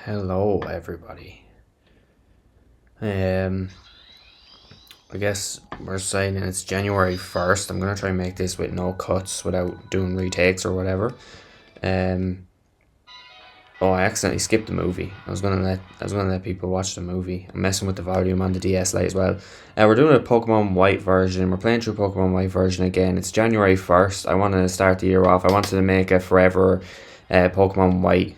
Hello, everybody. Um, I guess we're saying it's January 1st. I'm gonna try and make this with no cuts without doing retakes or whatever. Um, oh, I accidentally skipped the movie. I was gonna let people watch the movie. I'm messing with the volume on the DS Lite as well. We're doing a Pokemon White version. We're playing through Pokemon White version again. It's January 1st. I wanted to start the year off. I wanted to make a forever Pokemon White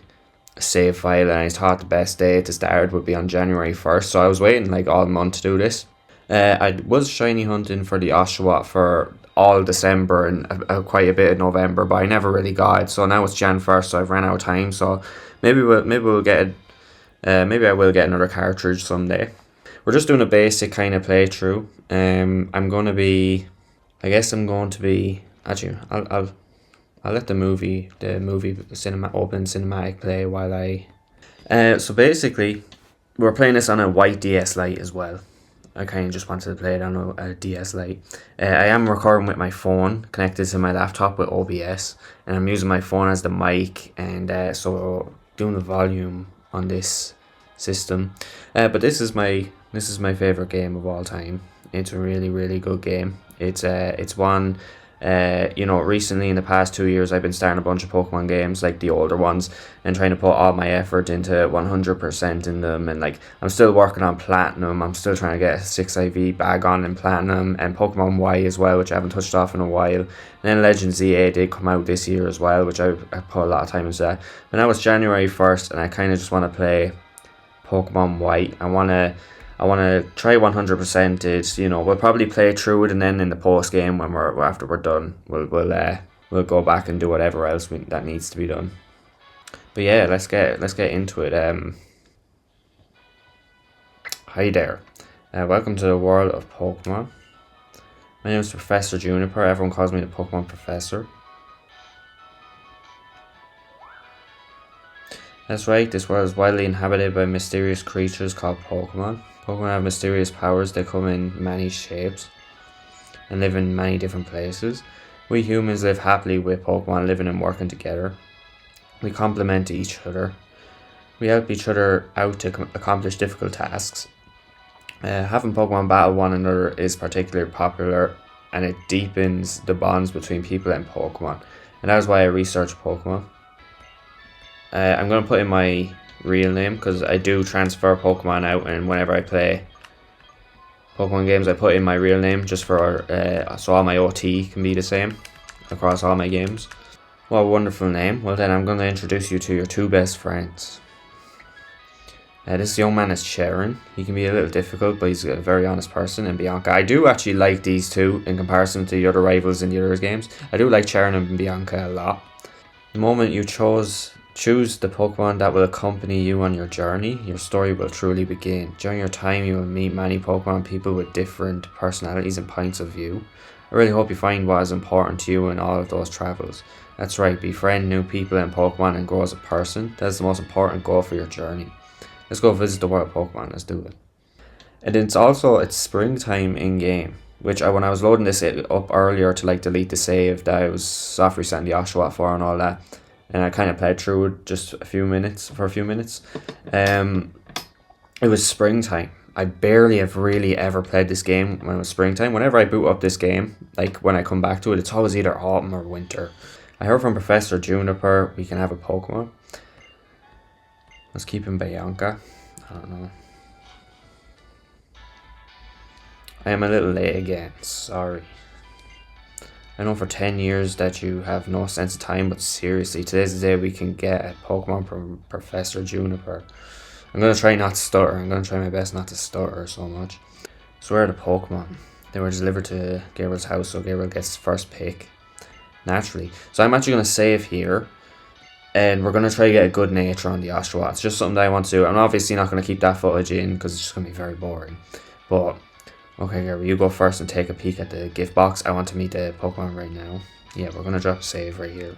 save file, and I thought the best day to start would be on January 1st. So I was waiting like all month to do this. I was shiny hunting for the Oshawott for all December and quite a bit of November, but I never really got it. So now it's Jan 1st, so I've ran out of time. So maybe we'll get it. Maybe I will get another cartridge someday. We're just doing a basic kind of playthrough. I'm going to be. I guess I'm going to be. Actually, I'll let the movie open cinematic play while I. So basically, we're playing this on a white DS Lite as well. I kind of just wanted to play it on a DS Lite. I am recording with my phone connected to my laptop with OBS, and I'm using my phone as the mic, and so doing the volume on this system. But this is my favorite game of all time. It's a really really good game. It's one. Recently in the past 2 years, I've been starting a bunch of Pokemon games, like the older ones, and trying to put all my effort into 100% in them. And like, I'm still working on Platinum. I'm still trying to get a 6IV bag on in Platinum and Pokemon Y as well, which I haven't touched off in a while. And then Legend ZA did come out this year as well, which I put a lot of time into that. But now it's January 1st, and I kind of just want to play Pokemon White. I want to try 100% it. We'll probably play through it, and then in the post game when after we're done, we'll go back and do whatever else that needs to be done. But yeah, let's get into it. Hi there. Welcome to the world of Pokemon. My name is Professor Juniper. Everyone calls me the Pokemon Professor. That's right, this world is widely inhabited by mysterious creatures called Pokemon. Pokemon have mysterious powers. They come in many shapes and live in many different places. We humans live happily with Pokemon living and working together. We complement each other. We help each other out to accomplish difficult tasks. Having Pokemon battle one another is particularly popular, and it deepens the bonds between people and Pokemon. And that is why I research Pokemon. I'm going to put in my real name because I do transfer Pokemon out, and whenever I play Pokemon games I put in my real name just for so all my OT can be the same across all my games. What a wonderful name. Well then, I'm going to introduce you to your two best friends. This young man is Sharon. He can be a little difficult, but he's a very honest person. And Bianca. I do actually like these two in comparison to the other rivals in the other games. I do like Sharon and Bianca a lot. The moment you choose the Pokemon that will accompany you on your journey, your story will truly begin. During your time, you will meet many Pokemon people with different personalities and points of view. I really hope you find what is important to you in all of those travels. That's right, befriend new people and Pokemon and grow as a person. That is the most important goal for your journey. Let's go visit the world of Pokemon, let's do it. And it's springtime in game, which when I was loading this up earlier to like delete the save that I was soft resetting the Oshawott for and all that, and I kind of played through it just for a few minutes. It was springtime. I barely have really ever played this game when it was springtime. Whenever I boot up this game, like when I come back to it, it's always either autumn or winter. I heard from Professor Juniper we can have a Pokemon. Let's keep him Bianca. I don't know. I am a little late again, sorry. I know for 10 years that you have no sense of time, but seriously, today's the day we can get a Pokemon from Professor Juniper. I'm going to try not to stutter. I'm going to try my best not to stutter so much. So where are the Pokemon? They were delivered to Gabriel's house, so Gabriel gets first pick. Naturally. So I'm actually going to save here. And we're going to try to get a good nature on the Oshawott. It's just something that I want to do. I'm obviously not going to keep that footage in because it's just going to be very boring. But okay, Gabriel, you go first and take a peek at the gift box. I want to meet the Pokemon right now. Yeah, we're going to drop a save right here.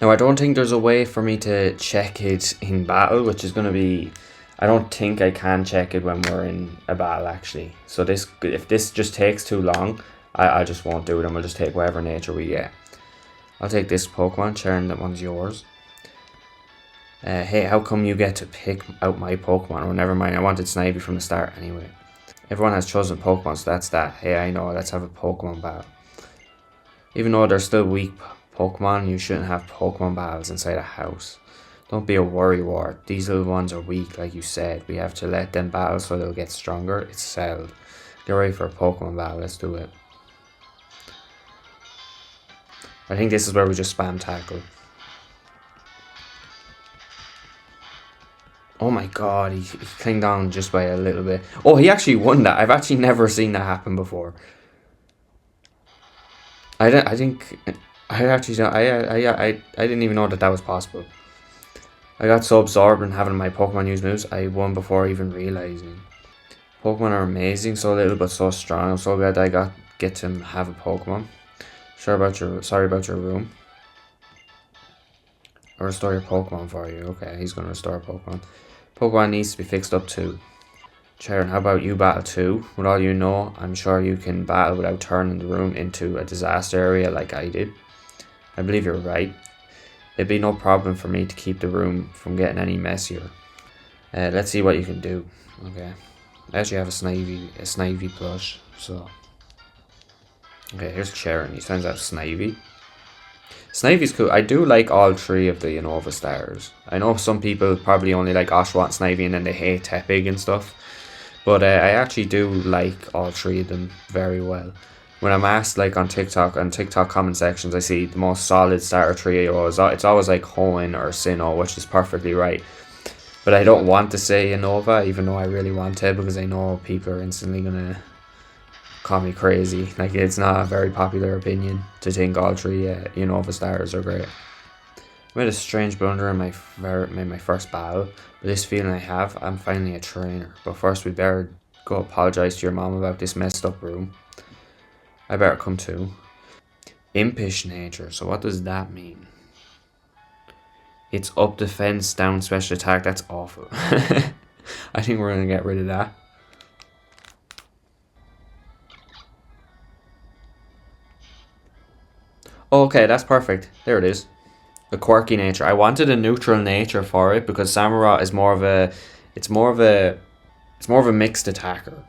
Now, I don't think there's a way for me to check it in battle, which is going to be... I don't think I can check it when we're in a battle, actually. So if this just takes too long, I just won't do it, and we'll just take whatever nature we get. I'll take this Pokemon. Sharon, that one's yours. Hey, how come you get to pick out my Pokemon? Oh, never mind. I wanted Snivy from the start anyway. Everyone has chosen Pokemon, so that's that. Hey, I know. Let's have a Pokemon battle. Even though they're still weak Pokemon, you shouldn't have Pokemon battles inside a house. Don't be a worrywart. These little ones are weak, like you said. We have to let them battle so they'll get stronger. It's settled. Get ready for a Pokemon battle. Let's do it. I think this is where we just spam tackle. Oh my god, he clinged on just by a little bit. Oh, he actually won that. I've actually never seen that happen before. I think I actually don't, I didn't even know that that was possible. I got so absorbed in having my Pokemon use moves, I won before even realizing. Pokemon are amazing, so little but so strong. I'm so glad I get to have a Pokemon. Sorry about your room. I'll restore your Pokemon for you. Okay, he's gonna restore Pokemon. Pokemon needs to be fixed up too. Sharon, how about you battle too? With all you know, I'm sure you can battle without turning the room into a disaster area like I did. I believe you're right. It'd be no problem for me to keep the room from getting any messier. Let's see what you can do. Okay. I actually have a Snivy plush, so. Okay, here's Sharon. He turns out Snivy. Snivy's cool. I do like all three of the Unova stars. I know some people probably only like Oshawott and Snivy and then they hate Tepig and stuff. But I actually do like all three of them very well. When I'm asked like on TikTok comment sections, I see the most solid starter trio. It's always like Hoenn or Sinnoh, which is perfectly right. But I don't want to say Unova, even though I really want to, because I know people are instantly gonna call me crazy. Like, it's not a very popular opinion to think all three Unova starters are great. I made a strange blunder in my first battle, but this feeling I have, I'm finally a trainer. But first we better go apologise to your mom about this messed up room. I better come too. Impish nature, so what does that mean? It's up defense, down special attack, that's awful. I think we're going to get rid of that. Okay, that's perfect. There it is. The quirky nature. I wanted a neutral nature for it because Samurott is more of a mixed attacker,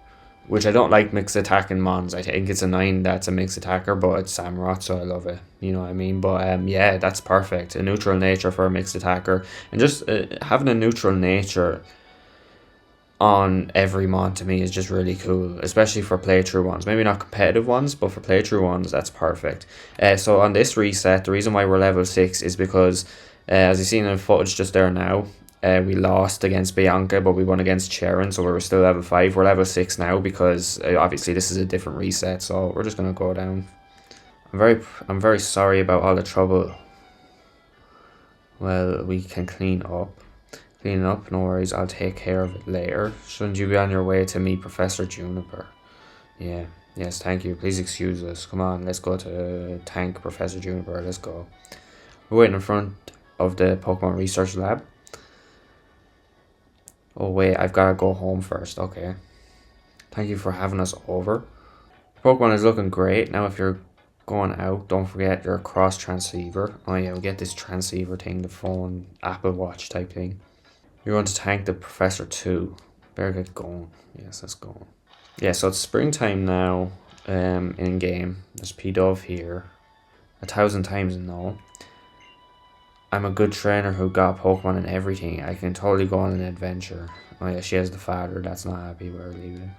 which I don't like mixed attacking mons. I think it's annoying that's a mixed attacker, but it's Samurott, so I love it. You know what I mean? But yeah, that's perfect. A neutral nature for a mixed attacker, and just having a neutral nature on every mod to me is just really cool, especially for playthrough ones. Maybe not competitive ones, but for playthrough ones, that's perfect. So on this reset, the reason why we're level 6 is because, as you've seen in the footage just there now, we lost against Bianca, but we won against Cheren, so we were still level 5. We're level 6 now because obviously this is a different reset, so we're just going to go down. I'm very sorry about all the trouble. Well, we can clean up. Clean up, no worries, I'll take care of it later. Shouldn't you be on your way to meet Professor Juniper? Yeah, yes, thank you. Please excuse us. Come on, let's go to thank Professor Juniper. Let's go. We're waiting in front of the Pokemon Research Lab. Oh, wait, I've got to go home first. Okay. Thank you for having us over. Pokemon is looking great. Now, if you're going out, don't forget your cross transceiver. Oh, yeah, we'll get this transceiver thing, the phone, Apple Watch type thing. You're going to thank the professor too. Better get going. Yes, let's go. Yeah, so it's springtime now. In game. There's Pidove here. 1,000 times no. I'm a good trainer who got Pokemon and everything. I can totally go on an adventure. Oh yeah, she has the father that's not happy with her leaving.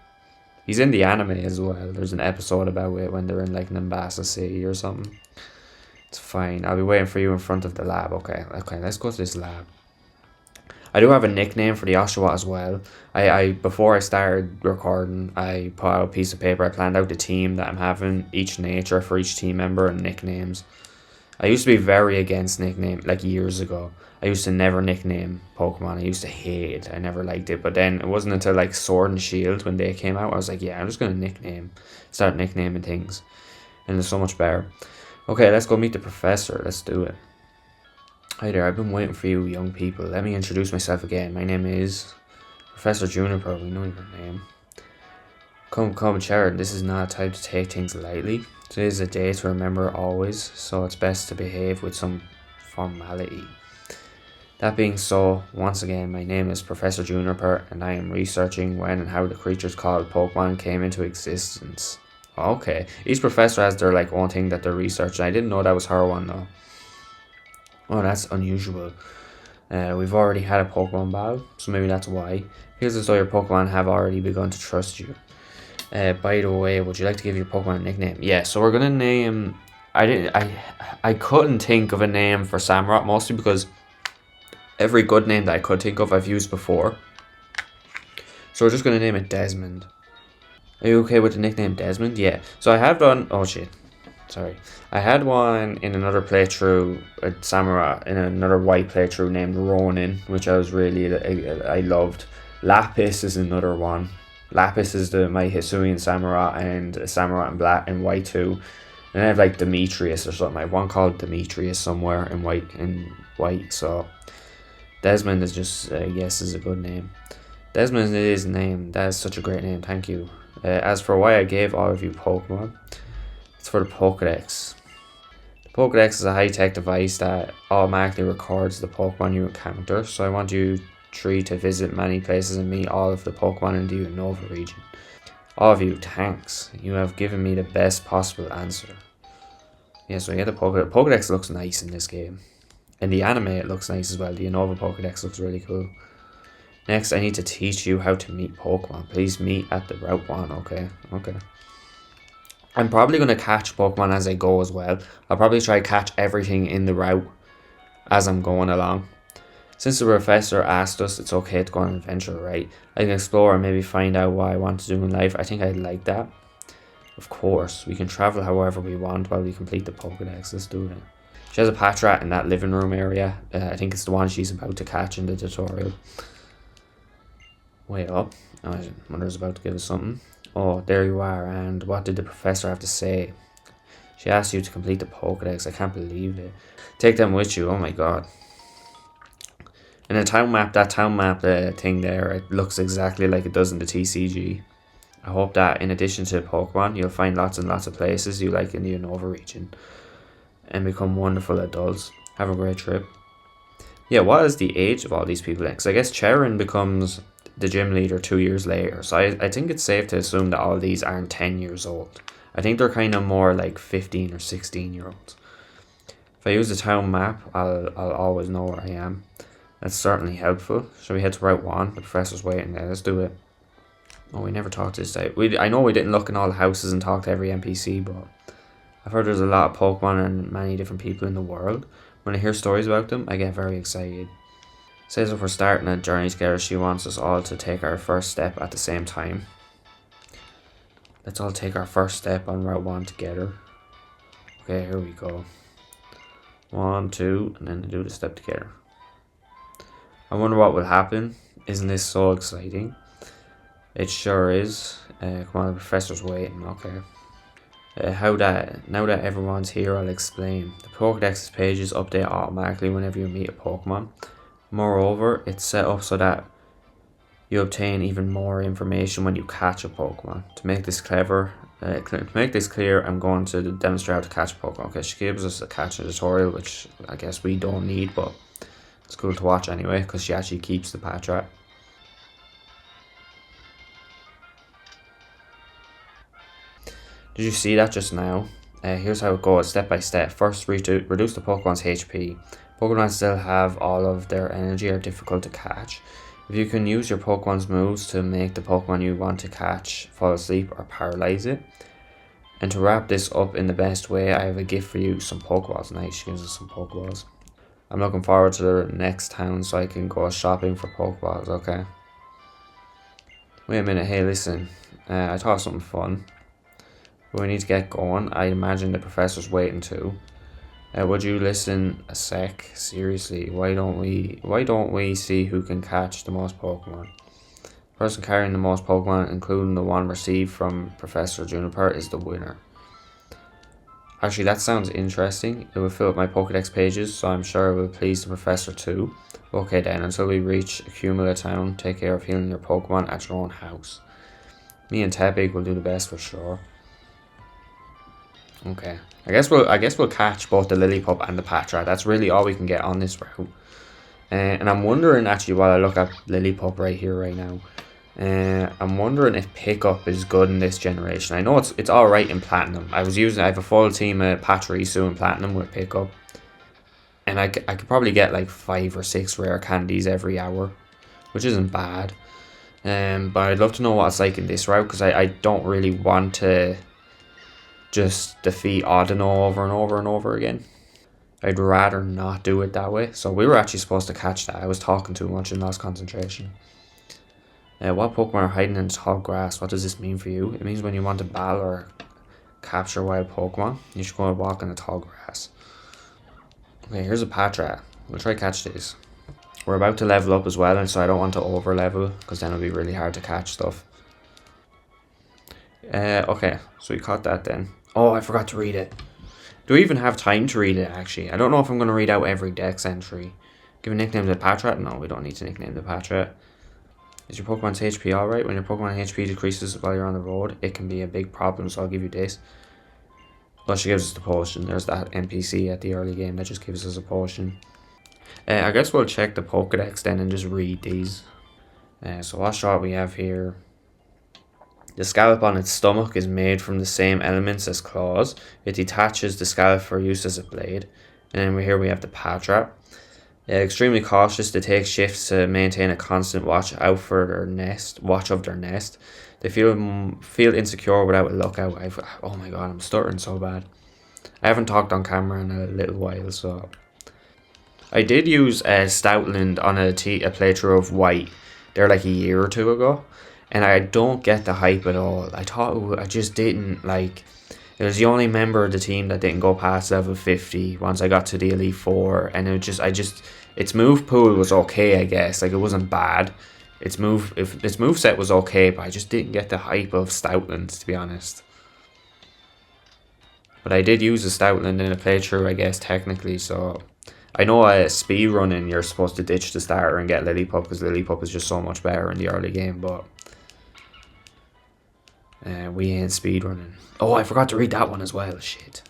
He's in the anime as well. There's an episode about it when they're in like Nimbasa City or something. It's fine. I'll be waiting for you in front of the lab. Okay, let's go to this lab. I do have a nickname for the Oshawott as well. I before I started recording, I put out a piece of paper. I planned out the team that I'm having, each nature for each team member, and nicknames. I used to be very against nickname, like years ago. I used to never nickname Pokemon. I used to hate it. I never liked it. But then it wasn't until like Sword and Shield when they came out, I was like, yeah, I'm just going to start nicknaming things. And it's so much better. Okay, let's go meet the professor. Let's do it. Hi there, I've been waiting for you young people. Let me introduce myself again. My name is Professor Juniper. We know your name. Come, Sharon. This is not a time to take things lightly. Today is a day to remember always, so it's best to behave with some formality. That being so, once again, my name is Professor Juniper, and I am researching when and how the creatures called Pokemon came into existence. Okay, each professor has their like own thing that they're researching. I didn't know that was her one though. Oh, that's unusual. We've already had a Pokemon battle, so maybe that's why. Feels as though your Pokemon have already begun to trust you. By the way, would you like to give your Pokemon a nickname? Yeah, so we're gonna name. I couldn't think of a name for Samurott, mostly because every good name that I could think of I've used before. So we're just gonna name it Desmond. Are you okay with the nickname Desmond? Yeah. So I have done. Oh shit. Sorry. I had one in another playthrough, a Samurott, in another white playthrough named Ronin, which I was really, I loved. Lapis is another one. Lapis is my Hisuian Samurott, and a Samurott in black and white too. And I have like Demetrius or something. I have one called Demetrius somewhere in white. So Desmond is just, yes, is a good name. Desmond is a name. That is such a great name. Thank you. As for why I gave all of you Pokemon, it's for the Pokedex. The Pokedex is a high-tech device that automatically records the Pokemon you encounter. So I want you three to visit many places and meet all of the Pokemon in the Unova region. All of you, thanks. You have given me the best possible answer. Yeah, so I get the Pokedex. Pokedex looks nice in this game. In the anime, it looks nice as well. The Unova Pokedex looks really cool. Next, I need to teach you how to meet Pokemon. Please meet at the Route 1, okay? Okay. I'm probably going to catch Pokemon as I go as well. I'll probably try to catch everything in the route as I'm going along. Since the professor asked us it's okay to go on an adventure, right? I can explore and maybe find out what I want to do in life. I think I'd like that. Of course, we can travel however we want while we complete the Pokedex. Let's do it. She has a Patrat in that living room area. I think it's the one she's about to catch in the tutorial. Wait up. Oh, Mother's about to give us something. Oh, there you are. And what did the professor have to say? She asked you to complete the Pokedex. I can't believe it. Take them with you. Oh my god. In a town map, that town map thing there, it looks exactly like it does in the TCG. I hope that in addition to Pokemon, you'll find lots and lots of places you like in the Unova region and become wonderful adults. Have a great trip. Yeah, what is the age of all these people? Because I guess Charon becomes the gym leader 2 years later. So I think it's safe to assume that all these aren't 10 years old. I think they're kind of more like 15 or 16 year olds. If I use the town map, I'll always know where I am. That's certainly helpful. Shall we head to Route 1? The professor's waiting there. Let's do it. Oh, we never talked this day. I know we didn't look in all the houses and talk to every NPC, but I've heard there's a lot of Pokemon and many different people in the world. When I hear stories about them, I get very excited. Says if we're starting a journey together, she wants us all to take our first step at the same time. Let's all take our first step on Route 1 together. Okay, here we go. 1, 2, and then do the step together. I wonder what will happen. Isn't this so exciting? It sure is. Come on, the professor's waiting. Okay. Now that everyone's here, I'll explain. The Pokedex's pages update automatically whenever you meet a Pokemon. Moreover, it's set up so that you obtain even more information when you catch a Pokemon. To make this clear, I'm going to demonstrate how to catch a Pokemon. Okay, she gives us a catching tutorial, which I guess we don't need, but it's cool to watch anyway, because she actually keeps the Patrat. Did you see that just now? Here's how it goes, step by step. First, reduce the Pokemon's HP. Pokemon that still have all of their energy are difficult to catch. If you can use your Pokemon's moves to make the Pokemon you want to catch fall asleep or paralyze it. And to wrap this up in the best way, I have a gift for you, some Pokeballs. Nice, she gives us some Pokeballs. I'm looking forward to the next town so I can go shopping for Pokeballs, okay? Wait a minute, hey listen, I thought of something fun. But we need to get going. I imagine the professor's waiting too. Would you listen a sec? Seriously, why don't we see who can catch the most Pokemon? The person carrying the most Pokemon, including the one received from Professor Juniper, is the winner. Actually, that sounds interesting. It will fill up my Pokedex pages, so I'm sure it will please the professor too. Okay then, until we reach Accumula Town, take care of healing your Pokemon at your own house. Me and Tepig will do the best for sure. Okay, I guess we'll catch both the Lillipup and the Patrat. That's really all we can get on this route. And I'm wondering actually while I look at Lillipup right here right now. I'm wondering if pickup is good in this generation. I know it's alright in platinum. I have a full team of Pachirisu in platinum with pickup. And I could probably get like 5 or 6 rare candies every hour, which isn't bad. But I'd love to know what it's like in this route, because I don't really want to just defeat Audino over and over and over again. I'd rather not do it that way. So we were actually supposed to catch that. I was talking too much and lost concentration. What Pokemon are hiding in tall grass? What does this mean for you? It means when you want to battle or capture wild Pokemon, you should go and walk in the tall grass. Okay, here's a Patra. We'll try catch these. We're about to level up as well, and so I don't want to over level, because then it'll be really hard to catch stuff. Okay, so we caught that then. Oh, I forgot to read it. Do we even have time to read it, actually? I don't know if I'm going to read out every Dex entry. Give a nickname to the Patrat? No, we don't need to nickname the Patrat. Is your Pokemon's HP alright? When your Pokemon HP decreases while you're on the road, it can be a big problem, so I'll give you this. Well, she gives us the potion. There's that NPC at the early game that just gives us a potion. I guess we'll check the Pokedex then and just read these. So what shot we have here? The scallop on its stomach is made from the same elements as claws. It detaches the scallop for use as a blade. And then here we have the Patrat. Extremely cautious, they take shifts to maintain a constant watch of their nest. They feel insecure without a lookout. Oh my god, I'm stuttering so bad. I haven't talked on camera in a little while, so I did use Stoutland on a playthrough of White there like a year or two ago, and I don't get the hype at all. I just didn't like. It was the only member of the team that didn't go past level 50 once I got to the Elite Four, and its move pool was okay, I guess. Like, it wasn't bad. Its moveset was okay, but I just didn't get the hype of Stoutland, to be honest. But I did use a Stoutland in a playthrough, I guess, technically, so I know speed running you're supposed to ditch the starter and get Lillipup, because Lillipup is just so much better in the early game, but we ain't speed running. Oh, I forgot to read that one as well. Shit.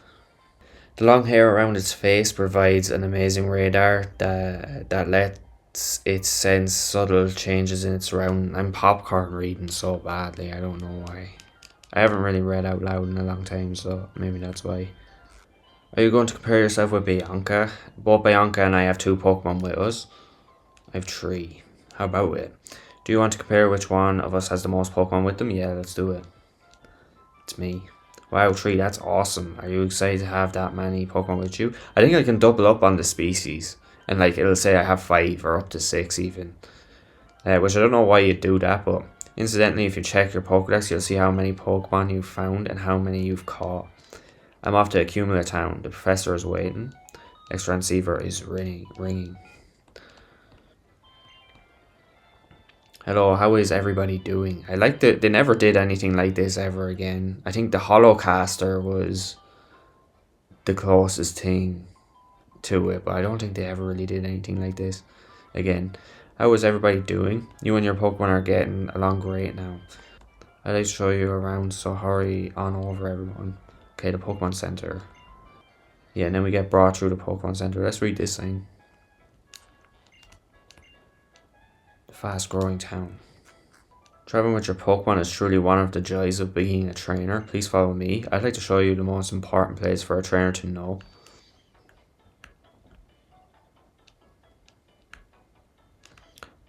The long hair around its face provides an amazing radar that lets it sense subtle changes in its surroundings. I'm popcorn reading so badly, I don't know why. I haven't really read out loud in a long time, so maybe that's why. Are you going to compare yourself with Bianca? Both Bianca and I have 2 Pokemon with us. I have 3. How about it? Do you want to compare which one of us has the most Pokemon with them? Yeah, let's do it. It's me. Wow, 3, that's awesome. Are you excited to have that many Pokemon with you? I think I can double up on the species. And like, it'll say I have 5 or up to 6 even. Which I don't know why you'd do that, but incidentally, if you check your Pokedex, you'll see how many Pokemon you've found and how many you've caught. I'm off to Accumula Town. The professor is waiting. Extra receiver is ringing. Hello, how is everybody doing? I like that they never did anything like this ever again. I think the Holocaster was the closest thing to it, but I don't think they ever really did anything like this again. How is everybody doing? You and your Pokemon are getting along great now. I'd like to show you around, so hurry on over, everyone. Okay, the Pokemon Center. Yeah, and then we get brought through the Pokemon Center. Let's read this thing. The fast-growing town. Traveling with your Pokemon is truly one of the joys of being a trainer. Please follow me. I'd like to show you the most important place for a trainer to know.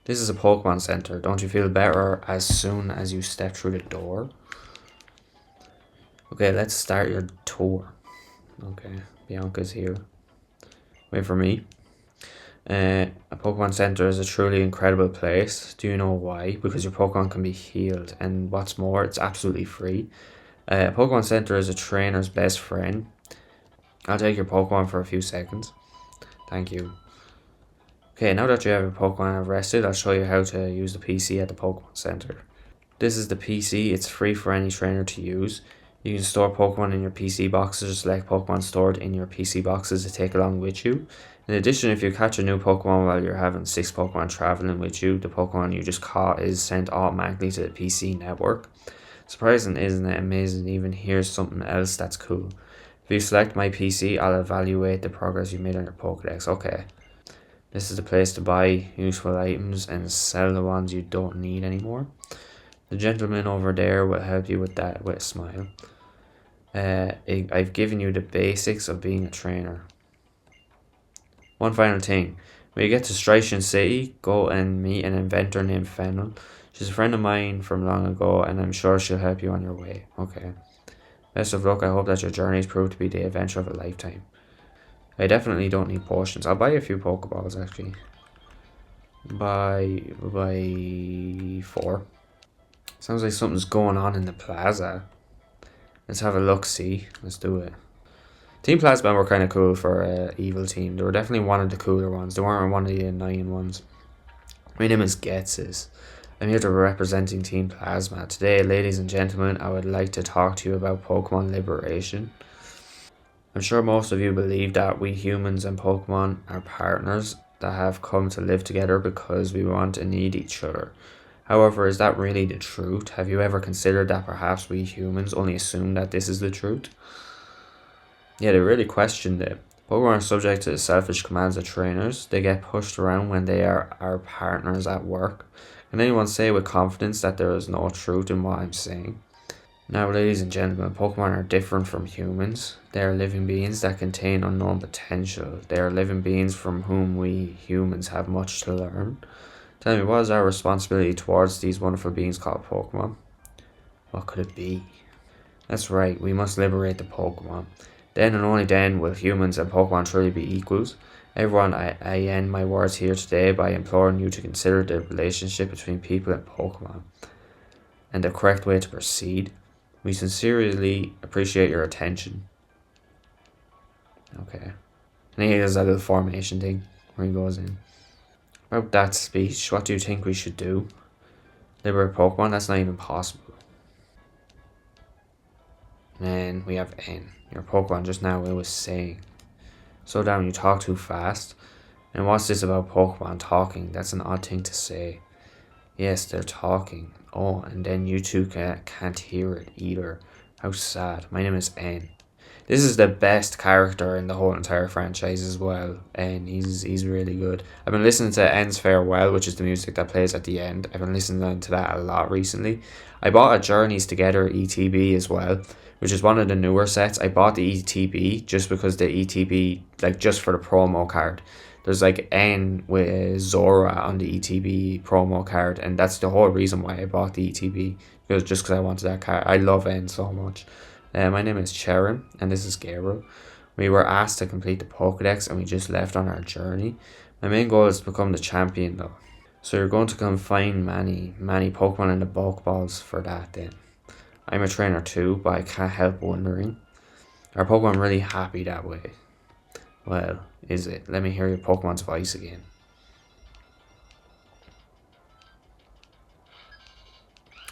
This is a Pokemon Center. Don't you feel better as soon as you step through the door? Okay, let's start your tour. Okay, Bianca's here. Wait for me. A Pokemon Center is a truly incredible place. Do you know why? Because your Pokemon can be healed, and what's more, it's absolutely free. A Pokemon Center is a trainer's best friend. I'll take your Pokemon for a few seconds. Thank you. Okay, now that you have your Pokemon rested, I'll show you how to use the PC at the Pokemon Center. This is the PC. It's free for any trainer to use. You can store Pokemon in your PC boxes or select Pokemon stored in your PC boxes to take along with you. In addition, if you catch a new Pokemon while you're having 6 Pokemon traveling with you, the Pokemon you just caught is sent automatically to the PC network. Surprising, isn't it amazing? Even here's something else that's cool. If you select my PC, I'll evaluate the progress you made on your Pokedex. Okay. This is the place to buy useful items and sell the ones you don't need anymore. The gentleman over there will help you with that with a smile. I've given you the basics of being a trainer. One final thing. When you get to Strychan City, go and meet an inventor named Fennel. She's a friend of mine from long ago, and I'm sure she'll help you on your way. Okay. Best of luck. I hope that your journeys prove to be the adventure of a lifetime. I definitely don't need potions. I'll buy a few Pokeballs, actually. Buy 4. Sounds like something's going on in the plaza. Let's have a look, see. Let's do it. Team Plasma were kind of cool for Evil Team. They were definitely one of the cooler ones. They weren't one of the annoying ones. My name is Getsis. I'm here to be representing Team Plasma. Today, ladies and gentlemen, I would like to talk to you about Pokemon Liberation. I'm sure most of you believe that we humans and Pokemon are partners that have come to live together because we want and need each other. However, is that really the truth? Have you ever considered that perhaps we humans only assume that this is the truth? Yeah, they really questioned it. Pokemon are subject to the selfish commands of trainers. They get pushed around when they are our partners at work. Can anyone say with confidence that there is no truth in what I'm saying? Now, ladies and gentlemen, Pokemon are different from humans. They are living beings that contain unknown potential. They are living beings from whom we humans have much to learn. Tell me, what is our responsibility towards these wonderful beings called Pokemon? What could it be? That's right, we must liberate the Pokemon. Then and only then will humans and Pokemon truly be equals. Everyone, I end my words here today by imploring you to consider the relationship between people and Pokemon and the correct way to proceed. We sincerely appreciate your attention. Okay. And he does that little formation thing where he goes in. About that speech, what do you think we should do? Liberate Pokemon? That's not even possible. Man, we have N. Your Pokemon just now, it was saying. Slow down, you talk too fast. And what's this about Pokemon talking? That's an odd thing to say. Yes, they're talking. Oh, and then you two can't hear it either. How sad. My name is N. This is the best character in the whole entire franchise as well. And he's really good. I've been listening to N's Farewell, which is the music that plays at the end. I've been listening to that a lot recently. I bought a Journeys Together ETB as well, which is one of the newer sets. I bought the ETB just because the ETB, like just for the promo card. There's like N with Zora on the ETB promo card, and that's the whole reason why I bought the ETB. Because I wanted that card. I love N so much. My name is Cherin, and this is Gabriel. We were asked to complete the Pokedex, and we just left on our journey. My main goal is to become the champion, though. So you're going to come find many Pokemon in the Pokeballs for that, then. I'm a trainer too, but I can't help wondering. Are Pokemon really happy that way? Well, is it? Let me hear your Pokemon's voice again.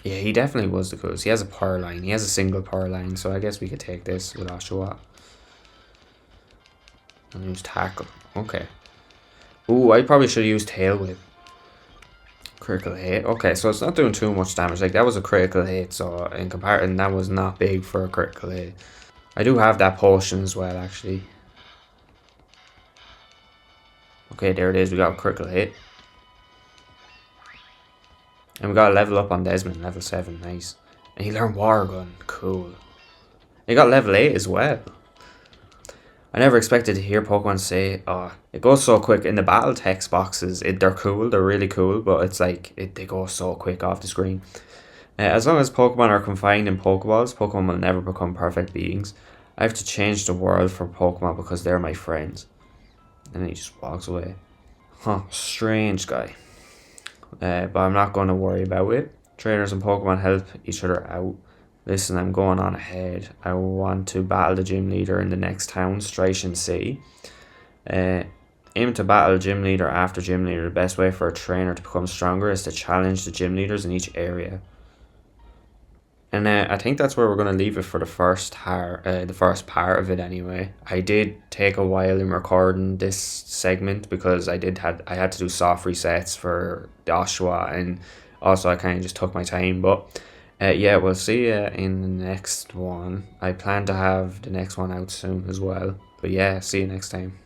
Yeah, he definitely was the coolest. He has a power line. He has a single power line, so I guess we could take this with Oshawott. And use Tackle. Okay. Ooh, I probably should have used Tail Whip. Critical hit. Okay, so it's not doing too much damage. Like, that was a critical hit, so in comparison, that was not big for a critical hit. I do have that potion as well, actually. Okay, there it is. We got a critical hit. And we got a level up on Desmond, level 7. Nice. And he learned Water Gun. Cool. He got level 8 as well. I never expected to hear Pokemon say, oh, it goes so quick. In the battle text boxes, they're cool. They're really cool. But it's like, they go so quick off the screen. As long as Pokemon are confined in Pokeballs, Pokemon will never become perfect beings. I have to change the world for Pokemon because they're my friends. And then he just walks away. Huh, strange guy. But I'm not going to worry about it. Trainers and Pokemon help each other out. Listen, I'm going on ahead. I want to battle the gym leader in the next town, Strychan City. Aim to battle gym leader after gym leader. The best way for a trainer to become stronger is to challenge the gym leaders in each area. And I think that's where we're going to leave it for the first part of it anyway. I did take a while in recording this segment because I had to do soft resets for the Oshawott, and also I kind of just took my time. But yeah, we'll see you in the next one. I plan to have the next one out soon as well. But yeah, see you next time.